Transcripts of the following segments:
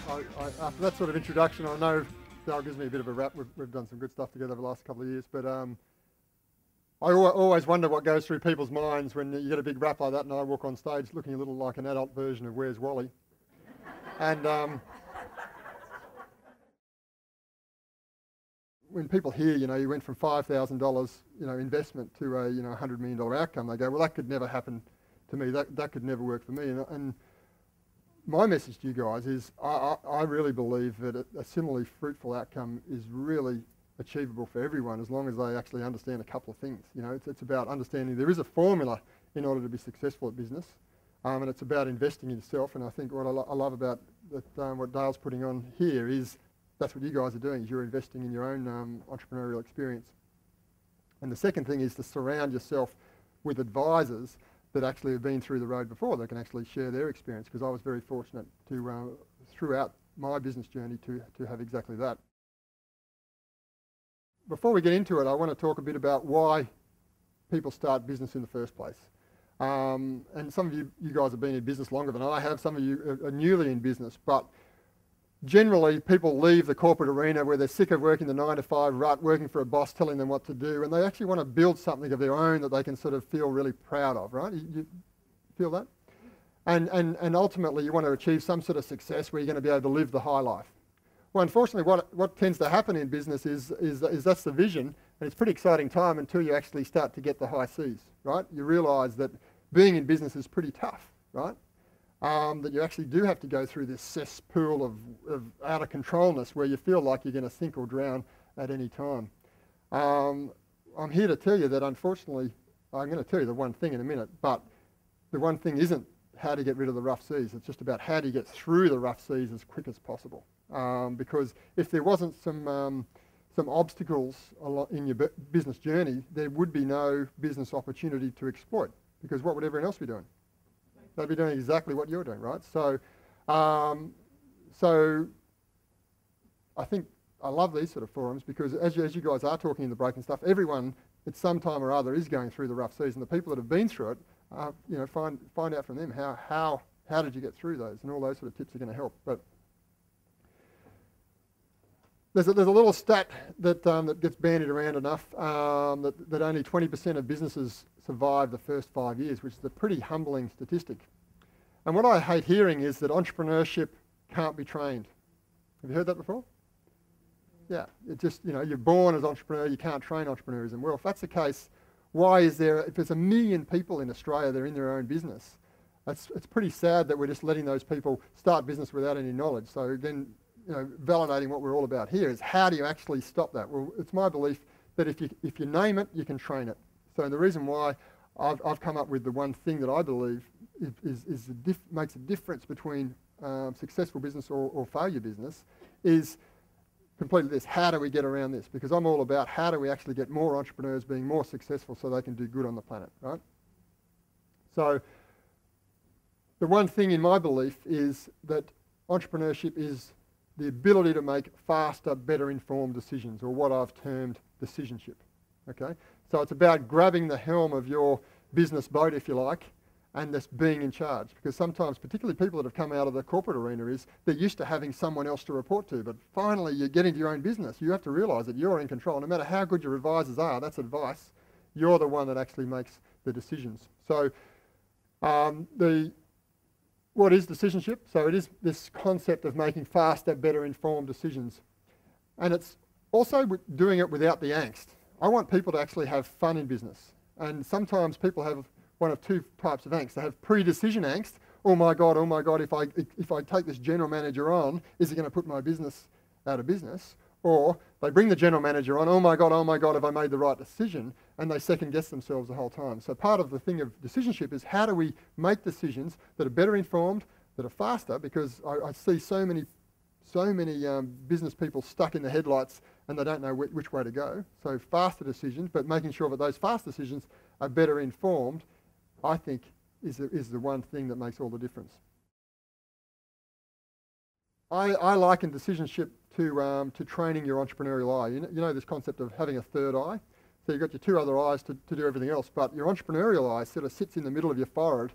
After that sort of introduction, I know Dale gives me a bit of a rap. We've done some good stuff together over the last couple of years, but I always wonder what goes through people's minds when you get a big rap like that and I walk on stage looking a little like an adult version of Where's Wally. And when people hear, you went from $5,000, investment to a, $100 million outcome, they go, well, that could never happen to me. That could never work for me. And my message to you guys is I really believe that a similarly fruitful outcome is really achievable for everyone as long as they actually understand a couple of things. It's about understanding there is a formula in order to be successful at business, and it's about investing in yourself. And I think what I love about that, what Dale's putting on here is that's what you guys are doing, is you're investing in your own entrepreneurial experience. And the second thing is to surround yourself with advisors that actually have been through the road before, that can actually share their experience, because I was very fortunate to, throughout my business journey, to have exactly that. Before we get into it, I want to talk a bit about why people start business in the first place. And some of you guys have been in business longer than I have, some of you are newly in business, but generally people leave the corporate arena where they're sick of working the 9-to-5 rut, working for a boss telling them what to do, and they actually want to build something of their own that they can sort of feel really proud of, right? You feel that? And ultimately you want to achieve some sort of success where you're going to be able to live the high life. Well, unfortunately what tends to happen in business is that's the vision, and it's a pretty exciting time until you actually start to get the high seas, right? You realise that being in business is pretty tough, right? That you actually do have to go through this cesspool of out of controlness where you feel like you're going to sink or drown at any time. I'm here to tell you that unfortunately, I'm going to tell you the one thing in a minute, but the one thing isn't how to get rid of the rough seas. It's just about how do you get through the rough seas as quick as possible. Because if there wasn't some obstacles in your business journey, there would be no business opportunity to exploit. Because what would everyone else be doing? They'd be doing exactly what you're doing, right? So I think I love these sort of forums because as you guys are talking in the break and stuff, everyone at some time or other is going through the rough seas, and the people that have been through it, find out from them how did you get through those, and all those sort of tips are going to help. But there's a little stat that gets bandied around enough that only 20% of businesses survive the first 5 years, which is a pretty humbling statistic. And what I hate hearing is that entrepreneurship can't be trained. Have you heard that before? Yeah, it just, you're born as an entrepreneur, you can't train entrepreneurism. Well, if that's the case, why is there, if there's 1 million people in Australia that are in their own business, it's pretty sad that we're just letting those people start business without any knowledge. So then, validating what we're all about here is how do you actually stop that? Well, it's my belief that if you name it, you can train it. So the reason why I've come up with the one thing that I believe makes a difference between successful business or failure business is completely this. How do we get around this? Because I'm all about how do we actually get more entrepreneurs being more successful so they can do good on the planet, right? So the one thing in my belief is that entrepreneurship is the ability to make faster, better informed decisions, or what I've termed decisionship, okay? So it's about grabbing the helm of your business boat, if you like, and just being in charge. Because sometimes, particularly people that have come out of the corporate arena, is they're used to having someone else to report to, but finally you get into your own business. You have to realise that you're in control. No matter how good your advisors are, that's advice, you're the one that actually makes the decisions. So what is decisionship? So it is this concept of making faster, better informed decisions. And it's also doing it without the angst. I want people to actually have fun in business. And sometimes people have one of two types of angst. They have pre-decision angst. Oh my God, if I take this general manager on, is he going to put my business out of business? Or they bring the general manager on, oh my God, have I made the right decision? And they second guess themselves the whole time. So part of the thing of decisionship is how do we make decisions that are better informed, that are faster, because I see so many business people stuck in the headlights and they don't know which way to go. So faster decisions, but making sure that those fast decisions are better informed, I think is the one thing that makes all the difference. I liken decisionship to training your entrepreneurial eye. You know this concept of having a third eye? So you've got your two other eyes to do everything else, but your entrepreneurial eye sort of sits in the middle of your forehead,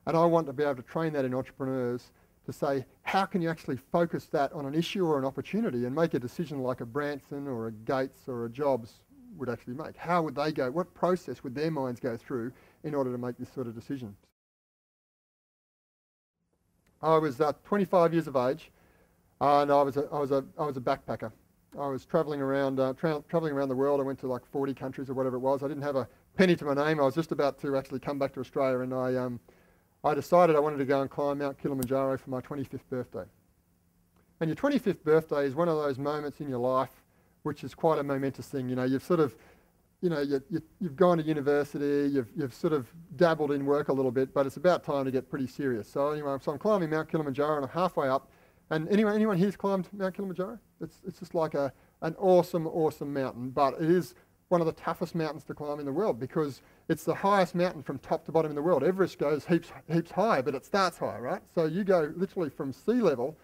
and I want to be able to train that in entrepreneurs to say, how can you actually focus that on an issue or an opportunity and make a decision like a Branson or a Gates or a Jobs would actually make? How would they go? What process would their minds go through in order to make this sort of decision? I was 25 years of age, and I was a backpacker. I was travelling around the world. I went to like 40 countries or whatever it was. I didn't have a penny to my name. I was just about to actually come back to Australia, and I decided I wanted to go and climb Mount Kilimanjaro for my 25th birthday. And your 25th birthday is one of those moments in your life which is quite a momentous thing. You know, you've sort of, you know, you've gone to university, you've sort of dabbled in work a little bit, but it's about time to get pretty serious. So anyway, so I'm climbing Mount Kilimanjaro, and I'm halfway up. And anyone here's climbed Mount Kilimanjaro? It's just like an awesome mountain, but it is one of the toughest mountains to climb in the world because it's the highest mountain from top to bottom in the world. Everest goes heaps high, but it starts high, right? So you go literally from sea level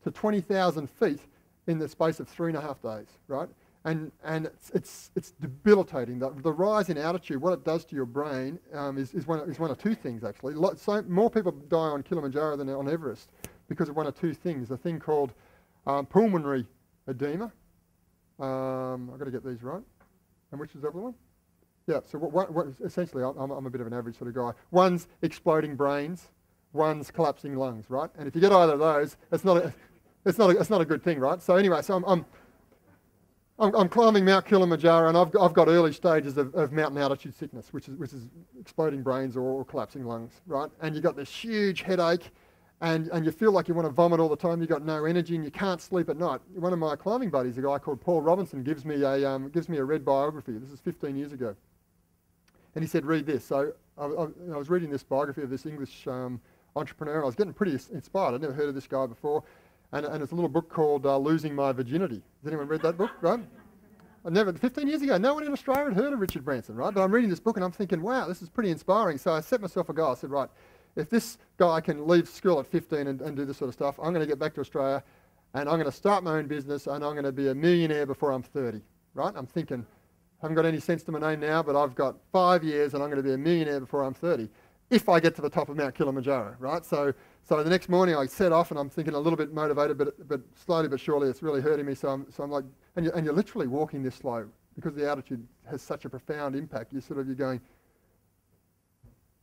to 20,000 feet in the space of 3.5 days, right? And it's debilitating. The rise in altitude, what it does to your brain is one of two things actually. So more people die on Kilimanjaro than on Everest because of one of two things. A thing called pulmonary edema. I've got to get these right. And which is the other one? Yeah. So what essentially, I'm a bit of an average sort of guy. One's exploding brains, one's collapsing lungs, right? And if you get either of those, it's not a good thing, right? So anyway, so I'm climbing Mount Kilimanjaro, and I've got early stages of mountain altitude sickness, which is exploding brains or collapsing lungs, right? And you've got this huge headache, and you feel like you want to vomit all the time. You've got no energy, and you can't sleep at night. One of my climbing buddies, a guy called Paul Robinson, gives me a read biography. This is 15 years ago, and he said, "Read this." So I was reading this biography of this English entrepreneur. I was getting pretty inspired. I'd never heard of this guy before. And it's a little book called Losing My Virginity. Has anyone read that book, right? 15 years ago, no one in Australia had heard of Richard Branson, right? But I'm reading this book and I'm thinking, wow, this is pretty inspiring. So I set myself a goal. I said, right, if this guy can leave school at 15 and do this sort of stuff, I'm going to get back to Australia and I'm going to start my own business and I'm going to be a millionaire before I'm 30, right? I'm thinking, I haven't got any sense to my name now, but I've got 5 years and I'm going to be a millionaire before I'm 30. If I get to the top of Mount Kilimanjaro, right? So the next morning I set off and I'm thinking a little bit motivated, but slowly but surely it's really hurting me. So I'm like, and you're literally walking this slow because the altitude has such a profound impact. You're going,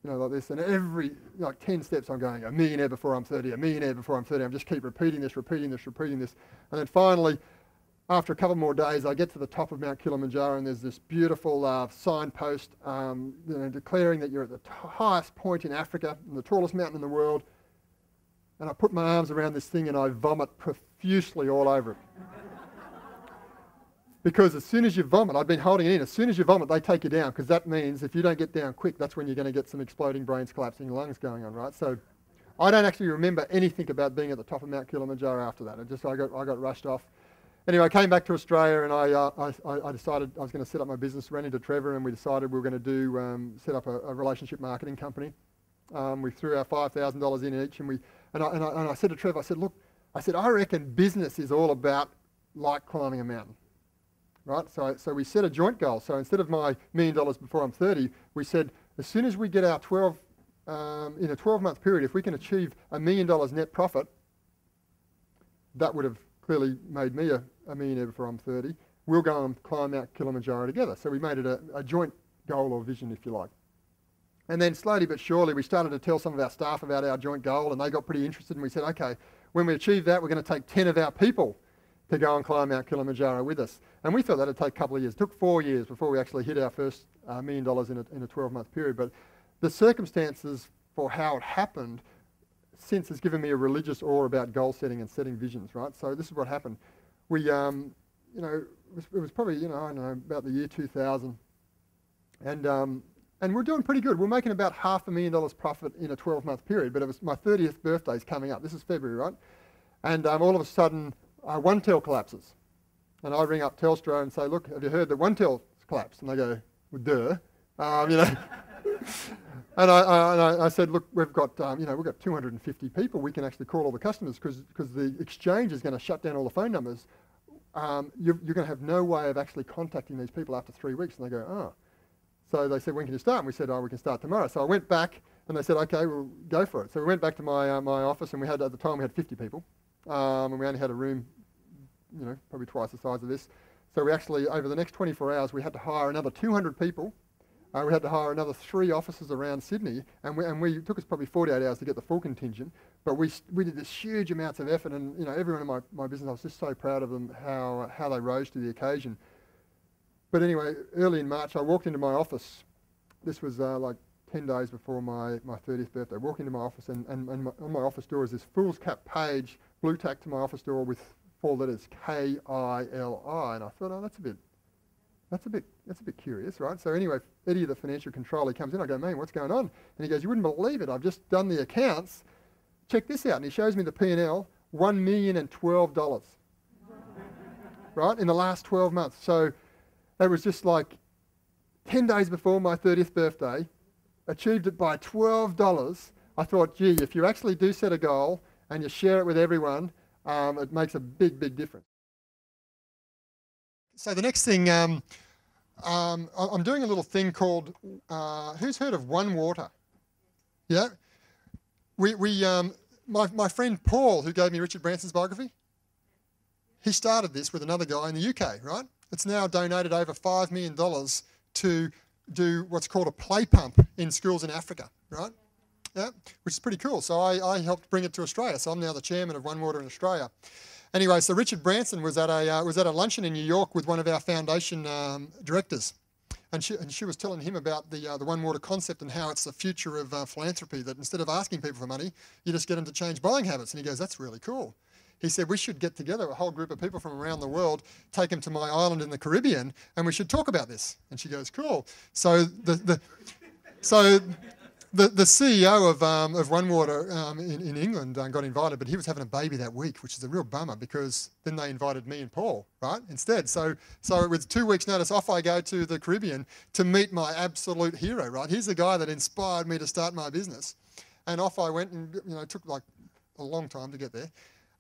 you know, like this, and every 10 steps I'm going, a millionaire before I'm 30, a millionaire before I'm 30. I just keep repeating this, and then finally, after a couple more days, I get to the top of Mount Kilimanjaro, and there's this beautiful signpost declaring that you're at the highest point in Africa and the tallest mountain in the world. And I put my arms around this thing and I vomit profusely all over it. Because as soon as you vomit, I've been holding it in, as soon as you vomit, they take you down, because that means if you don't get down quick, that's when you're going to get some exploding brains, collapsing lungs going on, right? So I don't actually remember anything about being at the top of Mount Kilimanjaro after that. I got rushed off. Anyway, I came back to Australia and I decided I was going to set up my business, ran into Trevor, and we decided we were going to set up a relationship marketing company. We threw our $5,000 in each, and I said to Trevor, I said, look, I reckon business is all about like climbing a mountain, right? So we set a joint goal. So instead of my $1 million before I'm 30, we said as soon as we get our in a 12-month period, if we can achieve $1 million net profit, that would have clearly made me a millionaire before I'm 30. We'll go and climb Mount Kilimanjaro together. So we made it a joint goal or vision, if you like. And then slowly but surely, we started to tell some of our staff about our joint goal, and they got pretty interested, and we said, okay, when we achieve that, we're going to take 10 of our people to go and climb Mount Kilimanjaro with us. And we thought that would take a couple of years. It took 4 years before we actually hit our first $1 million in a 12-month period. But the circumstances for how it happened since has given me a religious awe about goal setting and setting visions, right? So this is what happened. We, it was probably, I don't know, about the year 2000. And we're doing pretty good. We're making about $500,000 profit in a 12-month period, but it was my 30th birthday's coming up. This is February, right? And all of a sudden, OneTel collapses. And I ring up Telstra and say, look, have you heard that OneTel's collapsed? And they go, well, duh. And I said, look, we've got 250 people. We can actually call all the customers because the exchange is going to shut down all the phone numbers. You're going to have no way of actually contacting these people after 3 weeks. And they go, oh. So they said, when can you start? And we said, we can start tomorrow. So I went back And they said, okay, we'll go for it. So we went back to my office, and at the time we had 50 people, and we only had a room, probably twice the size of this. So we actually, over the next 24 hours, we had to hire another 200 people. We had to hire another 3 offices around Sydney, and it took us probably 48 hours to get the full contingent. But we did this huge amounts of effort, and everyone in my business, I was just so proud of them how they rose to the occasion. But anyway, early in March, I walked into my office. This was like 10 days before my 30th birthday. I walked into my office, and on my office door is this fool's cap page, blue tack to my office door with 4 letters, K-I-L-I, and I thought, oh, that's a bit curious, right? So anyway, Eddie, the financial controller, comes in. I go, man, what's going on? And he goes, you wouldn't believe it. I've just done the accounts. Check this out. And he shows me the P&L, $1,012, right, in the last 12 months. So it was just like 10 days before my 30th birthday, achieved it by $12. I thought, gee, if you actually do set a goal and you share it with everyone, it makes a big, big difference. So the next thing, I'm doing a little thing called, who's heard of One Water? Yeah? My friend Paul, who gave me Richard Branson's biography, he started this with another guy in the UK, right? It's now donated over $5 million to do what's called a play pump in schools in Africa, right? Yeah, which is pretty cool. So I helped bring it to Australia. So I'm now the chairman of One Water in Australia. Anyway, so Richard Branson was at a luncheon in New York with one of our foundation directors, and she was telling him about the One Water concept and how it's the future of philanthropy. That instead of asking people for money, you just get them to change buying habits. And he goes, "That's really cool." He said, "We should get together a whole group of people from around the world, take them to my island in the Caribbean, and we should talk about this." And she goes, "Cool." So the CEO of One Water in England got invited, but he was having a baby that week, which is a real bummer because then they invited me and Paul, right, instead. So with 2 weeks' notice, off I go to the Caribbean to meet my absolute hero, right? He's the guy that inspired me to start my business. And off I went, and it took like a long time to get there.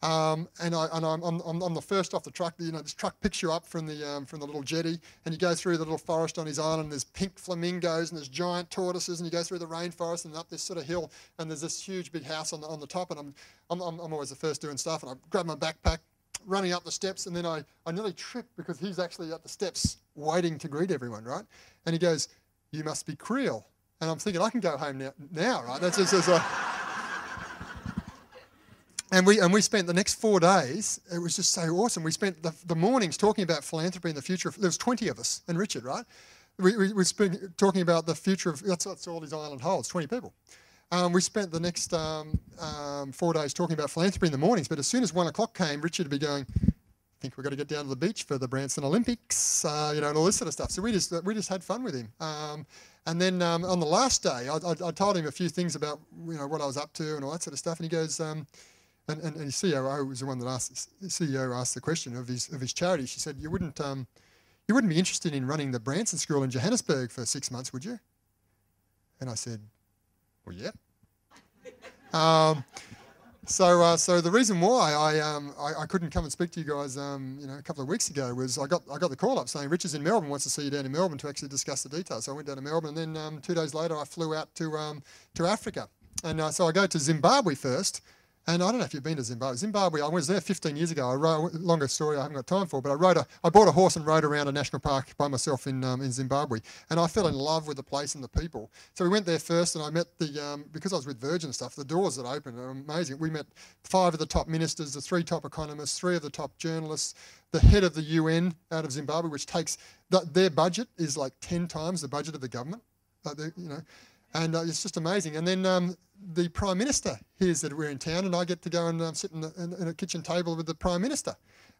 And I'm the first off the truck. This truck picks you up from the little jetty, and you go through the little forest on his island. There's pink flamingos and there's giant tortoises, and you go through the rainforest and up this sort of hill, and there's this huge big house on the top. And I'm always the first doing stuff, and I grab my backpack, running up the steps, and then I nearly trip because he's actually at the steps waiting to greet everyone, right? And he goes, "You must be Creel," and I'm thinking I can go home now, right? That's just And we spent the next 4 days, it was just so awesome. We spent the mornings talking about philanthropy and the future. There was 20 of us and Richard, right? We spent talking about the future of, that's all his island holds, 20 people. We spent the next 4 days talking about philanthropy in the mornings, but as soon as 1 o'clock came, Richard would be going, "I think we've got to get down to the beach for the Branson Olympics," and all this sort of stuff. So we just had fun with him. And then on the last day, I told him a few things about what I was up to and all that sort of stuff, and he goes, and his COO was the one that asked. The CEO asked the question of his charity. She said, "You wouldn't be interested in running the Branson School in Johannesburg for 6 months, would you?" And I said, "Well, yeah." So the reason why I couldn't come and speak to you guys, a couple of weeks ago was I got the call up saying Richard's in Melbourne, wants to see you down in Melbourne to actually discuss the details. So I went down to Melbourne, and then 2 days later I flew out to Africa, and so I go to Zimbabwe first. And I don't know if you've been to Zimbabwe. Zimbabwe, I was there 15 years ago. Longer story I haven't got time for, but I bought a horse and rode around a national park by myself in Zimbabwe. And I fell in love with the place and the people. So we went there first, and I met because I was with Virgin and stuff, the doors that opened are amazing. We met 5 of the top ministers, the 3 top economists, 3 of the top journalists, the head of the UN out of Zimbabwe, which takes, their budget is like 10 times the budget of the government, and it's just amazing. And then the Prime Minister hears that we're in town, and I get to go and sit in a kitchen table with the Prime Minister,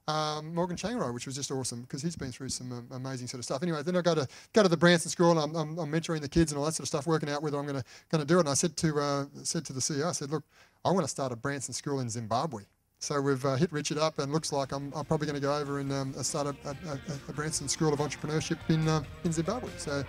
Morgan Tsvangirai, which was just awesome because he's been through some amazing sort of stuff. Anyway, then I go to the Branson School, and I'm mentoring the kids and all that sort of stuff, working out whether I'm going to do it. And I said to the CEO, I said, "Look, I want to start a Branson School in Zimbabwe." So we've hit Richard up, and looks like I'm probably going to go over and start a Branson School of Entrepreneurship in Zimbabwe. So.